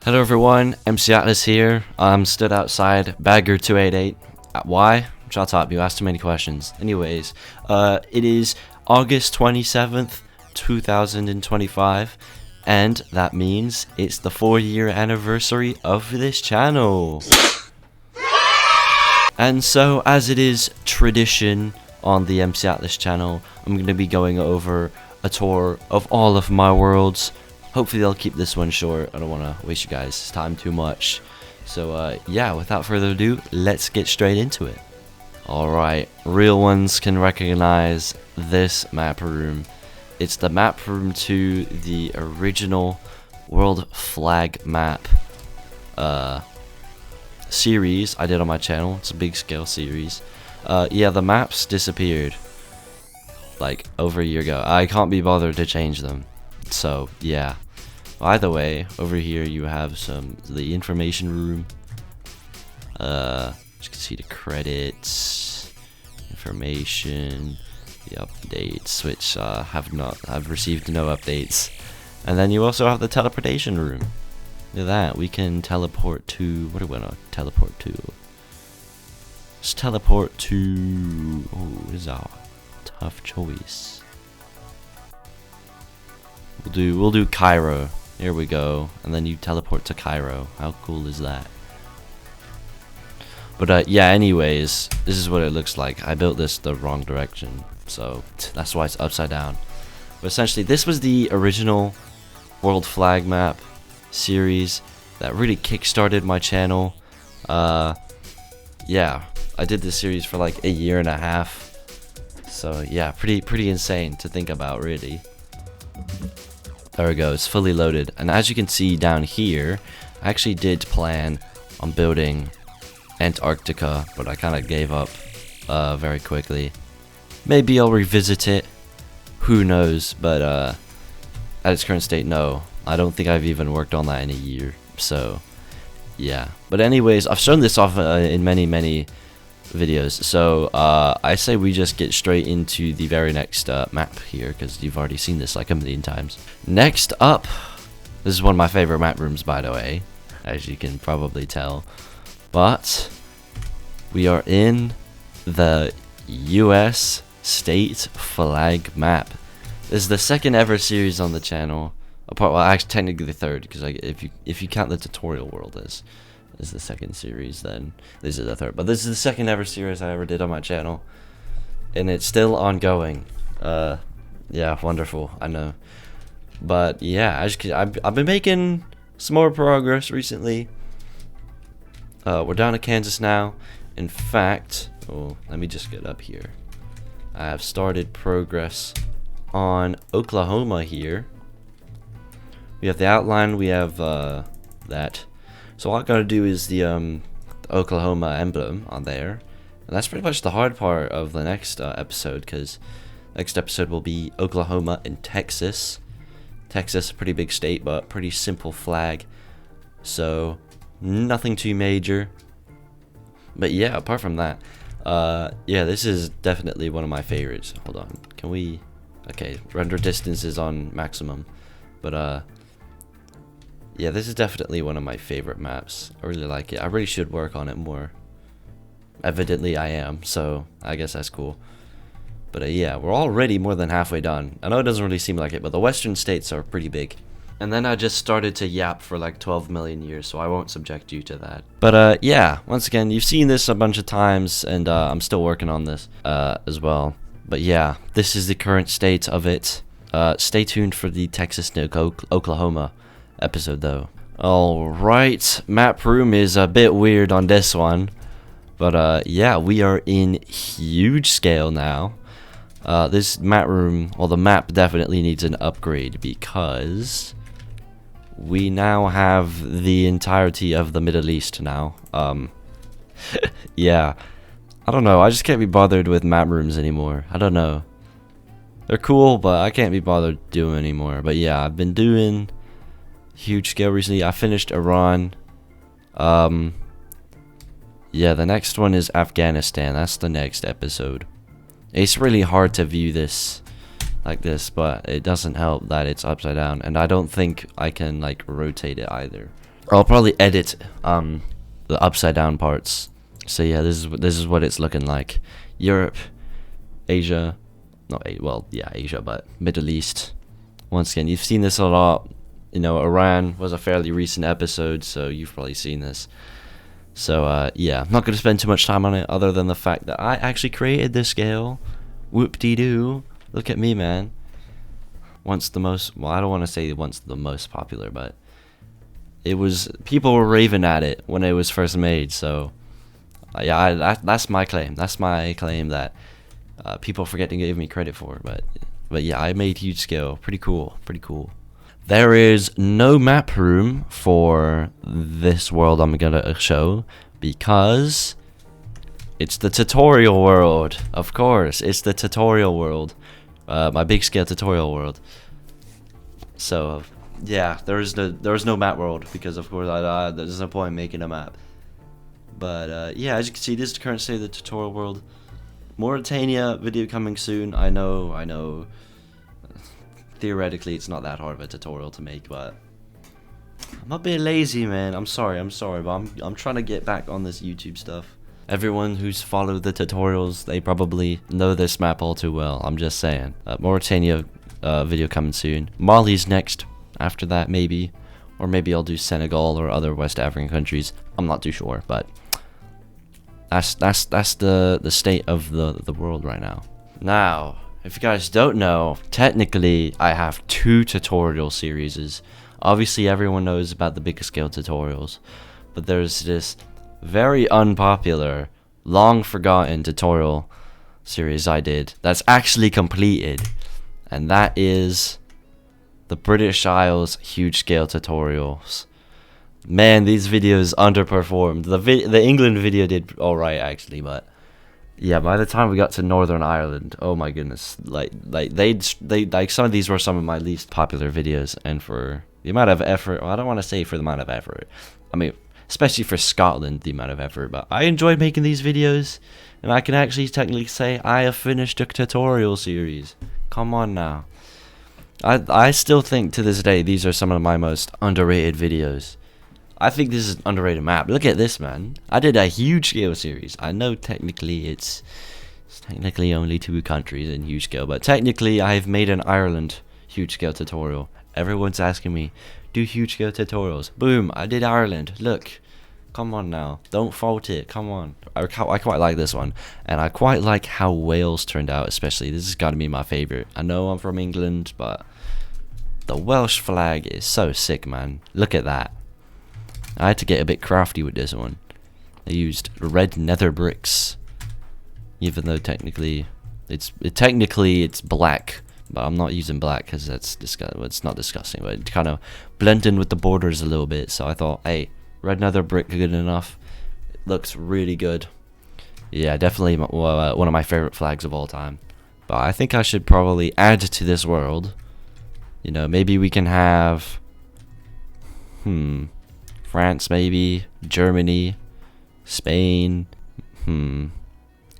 Hello everyone, MC Atlas here. I'm stood outside Bagger288. Why? Shut up, you asked too many questions. Anyways, it is August 27th, 2025, and that means it's the 4-year anniversary of this channel. And so, as it is tradition on the MC Atlas channel, I'm going to be going over a tour of all of my worlds. Hopefully they'll keep this one short. I don't want to waste you guys' time too much. So yeah, without further ado, let's get straight into it. Alright, real ones can recognize this map room. It's the map room to the original World Flag map series I did on my channel. It's a big scale series. Yeah, the maps disappeared like over a year ago. I can't be bothered to change them. So yeah. Either way, over here you have the information room. You can see the credits, information, the updates, which have received no updates. And then you also have the teleportation room. Look at that, we can teleport to, what do we want to teleport to? Let's teleport to, oh, this is a tough choice. We'll do Cairo. Here we go. And then you teleport to Cairo. How cool is that? But yeah, anyways, this is what it looks like. I built this the wrong direction, so that's why it's upside down. But essentially, this was the original World Flag map series that really kickstarted my channel. Yeah, I did this series for like a year and a half. So yeah, pretty insane to think about, really. There we go, it's fully loaded. And as you can see down here, I actually did plan on building Antarctica, but I kind of gave up very quickly. Maybe I'll revisit it, who knows, but at its current state, no. I don't think I've even worked on that in a year, so yeah. But anyways, I've shown this off in many videos, so I say we just get straight into the very next map here, because you've already seen this like a million times. Next up, this is one of my favorite map rooms, by the way, as you can probably tell, but we are in the US state flag map. This is the second ever series on the channel, well, actually technically the third, because if you count the tutorial world as the second series, then this is the third, but this is the second ever series I ever did on my channel, and it's still ongoing. Yeah, wonderful, I know. But yeah, I've been making some more progress recently. We're down to Kansas now. In fact, oh, let me just get up here. I have started progress on Oklahoma here. We have the outline, we have that. So all I gotta do is the Oklahoma emblem on there, and that's pretty much the hard part of the next episode, because next episode will be Oklahoma and Texas. Texas, a pretty big state, but pretty simple flag, so nothing too major. But yeah, apart from that, yeah, this is definitely one of my favorites. Hold on, can we? Okay, render distance is on maximum, but yeah, this is definitely one of my favorite maps. I really like it. I really should work on it more. Evidently I am, so I guess that's cool. But yeah, we're already more than halfway done. I know it doesn't really seem like it, but the western states are pretty big. And then I just started to yap for like 12 million years, so I won't subject you to that. But yeah, once again, you've seen this a bunch of times, and I'm still working on this as well. But yeah, this is the current state of it. Stay tuned for the Texas and Oklahoma episode though. Alright, map room is a bit weird on this one, but yeah, we are in huge scale now. This map room, well, the map definitely needs an upgrade, because we now have the entirety of the Middle East now. Yeah, I don't know, I just can't be bothered with map rooms anymore. I don't know, they're cool, but I can't be bothered doing anymore. But yeah, I've been doing huge scale recently. I finished Iran. Yeah, the next one is Afghanistan. That's the next episode. It's really hard to view this like this, but it doesn't help that it's upside down, and I don't think I can like rotate it either. I'll probably edit the upside down parts. So yeah, this is what it's looking like. Europe, Asia, Asia, but Middle East. Once again, you've seen this a lot. You know, Iran was a fairly recent episode, so you've probably seen this. So yeah, I'm not going to spend too much time on it, other than the fact that I actually created this scale. Whoop-de-doo. Look at me, man. Once the most, well, I don't want to say once the most popular, but it was, people were raving at it when it was first made. So yeah, that's my claim. That's my claim that people forget to give me credit for. But yeah, I made huge scale. Pretty cool. Pretty cool. There is no map room for this world I'm gonna show because it's the tutorial world. Of course, it's the tutorial world. My big scale tutorial world. So yeah, there is no map world because of course there's no point in making a map. But yeah, as you can see, this is the current state of the tutorial world. Mauritania video coming soon. I know. Theoretically, it's not that hard of a tutorial to make, but I'm a bit lazy, man. I'm sorry, but I'm trying to get back on this YouTube stuff. Everyone who's followed the tutorials, they probably know this map all too well. I'm just saying. Mauritania video coming soon. Mali's next. After that, maybe, or maybe I'll do Senegal or other West African countries. I'm not too sure, but that's the state of the world right now. Now, if you guys don't know, technically I have 2 tutorial series. Obviously everyone knows about the big scale tutorials, but there's this very unpopular, long forgotten tutorial series I did that's actually completed, and that is the British Isles huge scale tutorials. Man, these videos underperformed. The England video did alright actually, but yeah, by the time we got to Northern Ireland, oh my goodness, like some of these were some of my least popular videos, and for the amount of effort, well, I don't want to say for the amount of effort, I mean, especially for Scotland, the amount of effort, but I enjoyed making these videos, and I can actually technically say I have finished a tutorial series. Come on now. I still think to this day these are some of my most underrated videos. I think this is an underrated map. Look at this, man. I did a huge scale series. I know technically it's technically only 2 countries in huge scale, but technically I've made an Ireland huge scale tutorial. Everyone's asking me, do huge scale tutorials. Boom, I did Ireland. Look. Come on now. Don't fault it. Come on. I quite like this one. And I quite like how Wales turned out, especially. This has got to be my favorite. I know I'm from England, but the Welsh flag is so sick, man. Look at that. I had to get a bit crafty with this one. I used red nether bricks, even though technically it's black, but I'm not using black because that's well, it's not disgusting, but it kind of blend in with the borders a little bit. So I thought, hey, red nether brick good enough. It looks really good. Yeah, definitely one of my favorite flags of all time. But I think I should probably add to this world. You know, maybe we can have France, maybe Germany, Spain.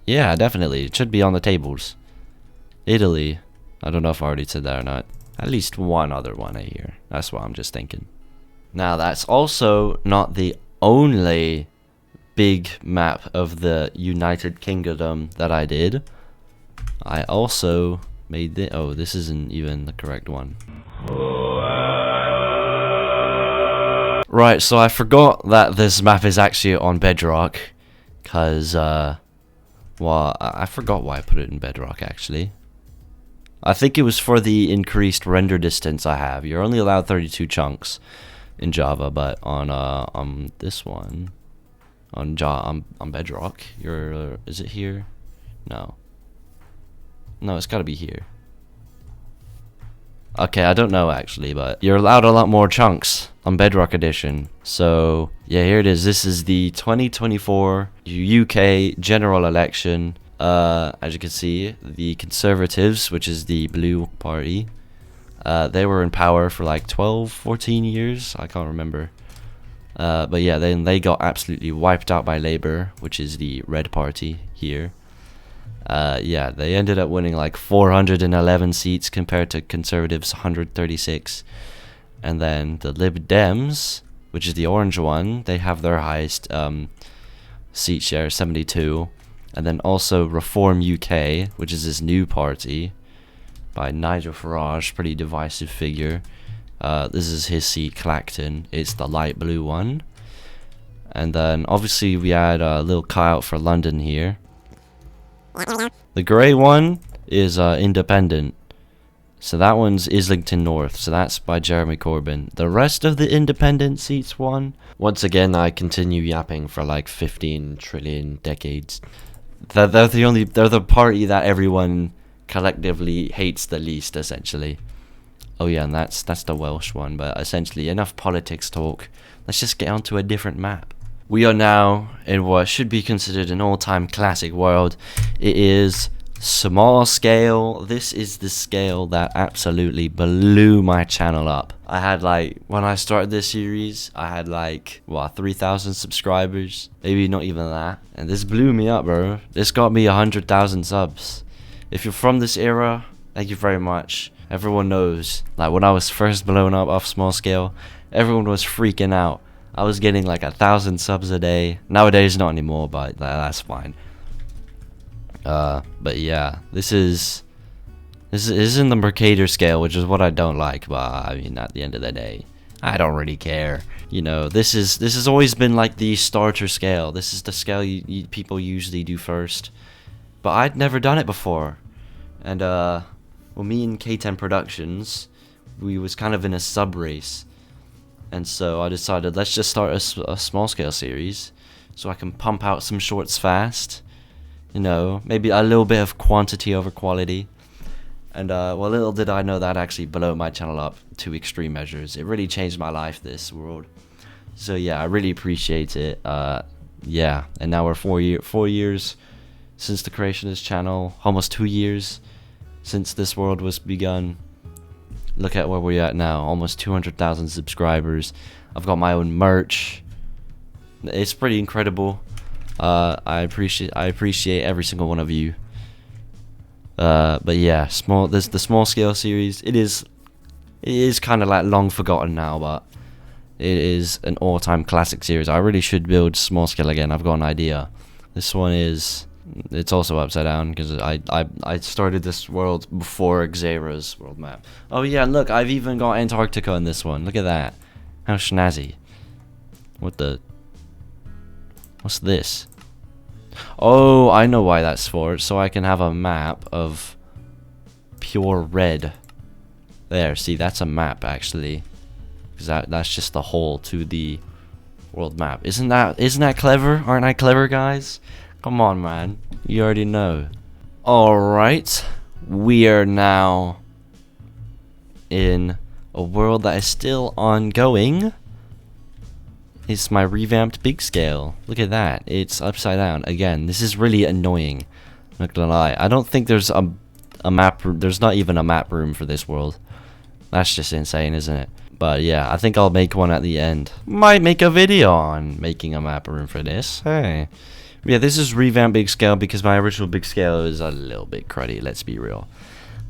Yeah, definitely. It should be on the tables. Italy. I don't know if I already said that or not. At least one other one I hear. That's what I'm just thinking. Now, that's also not the only big map of the United Kingdom that I did. I also made the... Oh, this isn't even the correct one. Right, so I forgot that this map is actually on Bedrock, because, well, I forgot why I put it in Bedrock, actually. I think it was for the increased render distance I have. You're only allowed 32 chunks in Java, but on this one, on Bedrock, is it here? No, it's gotta be here. Okay, I don't know actually, but you're allowed a lot more chunks on Bedrock Edition. So yeah, here it is. This is the 2024 UK general election. As you can see, the Conservatives, which is the blue party, they were in power for like 14 years. I can't remember. But yeah, then they got absolutely wiped out by Labour, which is the red party here. Yeah, they ended up winning like 411 seats compared to Conservatives' 136. And then the Lib Dems, which is the orange one. They have their highest seat share, 72. And then also Reform UK, which is this new party by Nigel Farage, pretty divisive figure. This is his seat, Clacton. It's the light blue one. And then obviously we had a little cutout for London here. The grey one is Independent. So that one's Islington North. So that's by Jeremy Corbyn. The rest of the Independent seats won. Once again, I continue yapping for like 15 trillion decades. They're the party that everyone collectively hates the least, essentially. Oh yeah, and that's the Welsh one. But essentially, enough politics talk. Let's just get onto a different map. We are now in what should be considered an all-time classic world. It is small scale. This is the scale that absolutely blew my channel up. I had like, when I started this series, I had like, what, 3,000 subscribers? Maybe not even that. And this blew me up, bro. This got me 100,000 subs. If you're from this era, thank you very much. Everyone knows, like when I was first blown up off small scale, everyone was freaking out. I was getting like 1,000 subs a day. Nowadays, not anymore, but that's fine. But yeah, this is in the Mercator scale, which is what I don't like. But I mean, at the end of the day, I don't really care. You know, this has always been like the starter scale. This is the scale people usually do first. But I'd never done it before, and well, me and K10 Productions, we was kind of in a sub race. And so I decided, let's just start a small scale series so I can pump out some shorts fast. You know, maybe a little bit of quantity over quality. And well, little did I know that actually blow my channel up to extreme measures. It really changed my life, this world. So yeah, I really appreciate it. Yeah, and now we're 4 years since the creation of this channel. Almost 2 years since this world was begun. Look at where we're at now, almost 200,000 subscribers. I've got my own merch. It's pretty incredible. I appreciate every single one of you. But yeah, the small scale series. It is kind of like long forgotten now, but it is an all-time classic series. I really should build small scale again. I've got an idea. This one it's also upside down because I started this world before Xera's world map. Oh yeah, look, I've even got Antarctica in this one. Look at that. How snazzy. What's this? Oh, I know why that's for. So I can have a map of pure red. There, see, that's a map actually. Because that's just the hole to the world map. Isn't that clever? Aren't I clever, guys? Come on, man. You already know. Alright. We are now in a world that is still ongoing. It's my revamped big scale. Look at that. It's upside down. Again, this is really annoying. I'm not gonna lie. I don't think there's a map room. There's not even a map room for this world. That's just insane, isn't it? But yeah, I think I'll make one at the end. Might make a video on making a map room for this. Hey. Yeah, this is revamped big scale because my original big scale is a little bit cruddy, let's be real.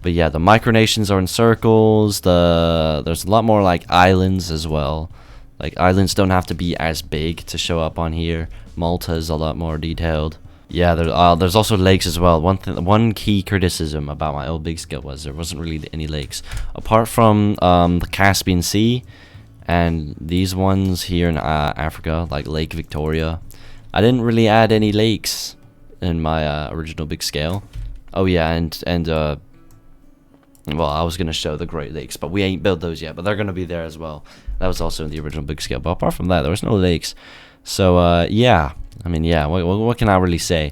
But yeah, the micronations are in circles. There's a lot more like islands as well. Like islands don't have to be as big to show up on here. Malta is a lot more detailed. Yeah, there's also lakes as well. One key criticism about my old big scale was there wasn't really any lakes apart from the Caspian Sea and these ones here in Africa, like Lake Victoria. I didn't really add any lakes in my original big scale. Oh yeah, and well, I was gonna show the Great Lakes, but we ain't built those yet. But they're gonna be there as well. That was also in the original big scale. But apart from that, there was no lakes. So yeah, I mean, yeah. What can I really say?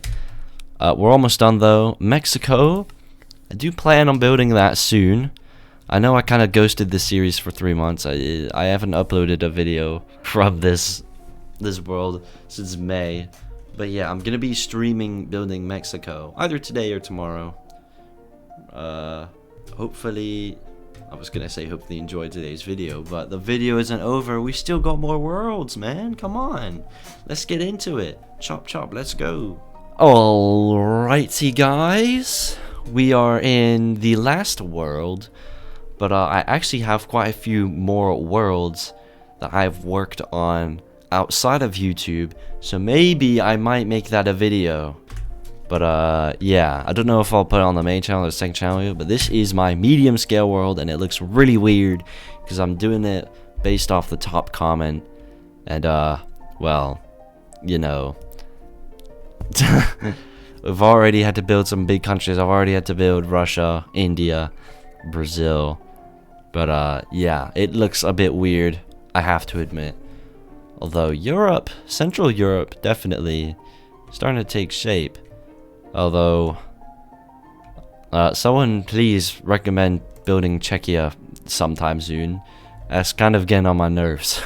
We're almost done though. Mexico, I do plan on building that soon. I know I kind of ghosted this series for 3 months. I haven't uploaded a video from this world since May, but yeah, I'm gonna be streaming building Mexico either today or tomorrow. Hopefully, I was gonna say hopefully enjoy today's video, but the video isn't over. We still got more worlds, man. Come on, let's get into it. Chop chop, let's go. Alrighty guys, we are in the last world, but I actually have quite a few more worlds that I've worked on outside of YouTube, so maybe I might make that a video. But yeah, I don't know if I'll put it on the main channel or the second channel, but this is my medium scale world, and it looks really weird because I'm doing it based off the top comment, and well, you know, we've already had to build some big countries. I've already had to build Russia, India, Brazil, but yeah, it looks a bit weird, I have to admit. Although Europe, Central Europe, definitely starting to take shape. Although, someone please recommend building Czechia sometime soon. That's kind of getting on my nerves.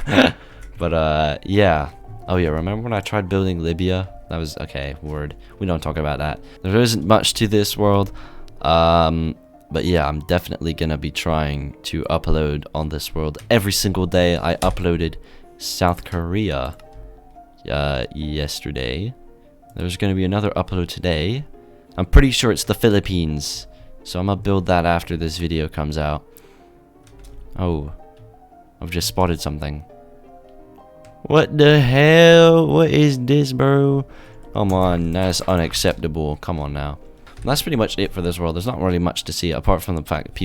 But yeah. Oh yeah, remember when I tried building Libya? That was, okay, word. We don't talk about that. There isn't much to this world. But yeah, I'm definitely gonna be trying to upload on this world every single day. I uploaded South Korea yesterday. There's going to be another upload today. I'm pretty sure it's the Philippines, so I'm going to build that after this video comes out. Oh, I've just spotted something. What the hell? What is this, bro? Come on, that's unacceptable. Come on now. That's pretty much it for this world. There's not really much to see apart from the fact that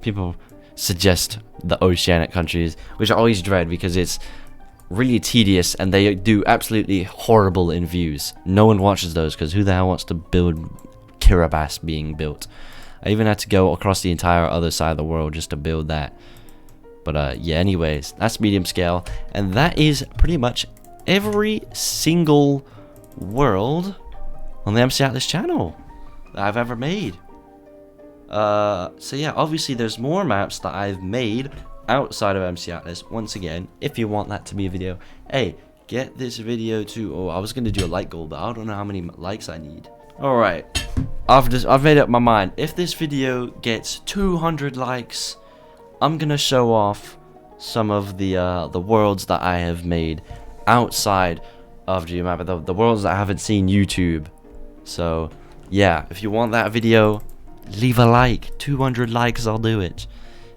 people suggest the oceanic countries, which I always dread because it's really tedious and they do absolutely horrible in views. No one watches those because who the hell wants to build Kiribati being built? I even had to go across the entire other side of the world just to build that. But yeah, anyways, that's medium scale, and that is pretty much every single world on the MC Atlas channel that I've ever made. So yeah, obviously there's more maps that I've made outside of MC Atlas. Once again, if you want that to be a video, hey, get this video to, oh, I was gonna do a like goal, but I don't know how many likes I need. Alright, I've made up my mind. If this video gets 200 likes, I'm gonna show off some of the worlds that I have made outside of GeoMap, the worlds that I haven't seen YouTube. So yeah, if you want that video, leave a like. 200 likes, I'll do it.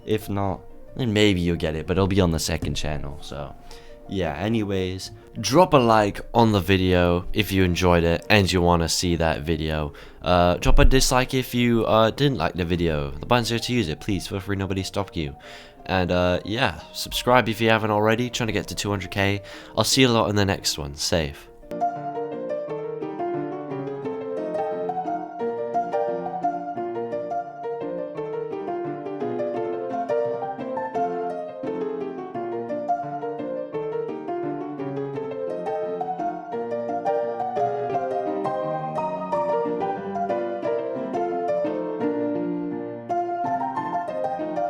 If not, then maybe you'll get it, but it'll be on the second channel. So yeah, anyways, drop a like on the video if you enjoyed it and you want to see that video. Drop a dislike if you didn't like the video. The button's there to use it. Please feel free, nobody stopped you. And yeah, subscribe if you haven't already. Trying to get to 200k. I'll see you a lot in the next one. Safe.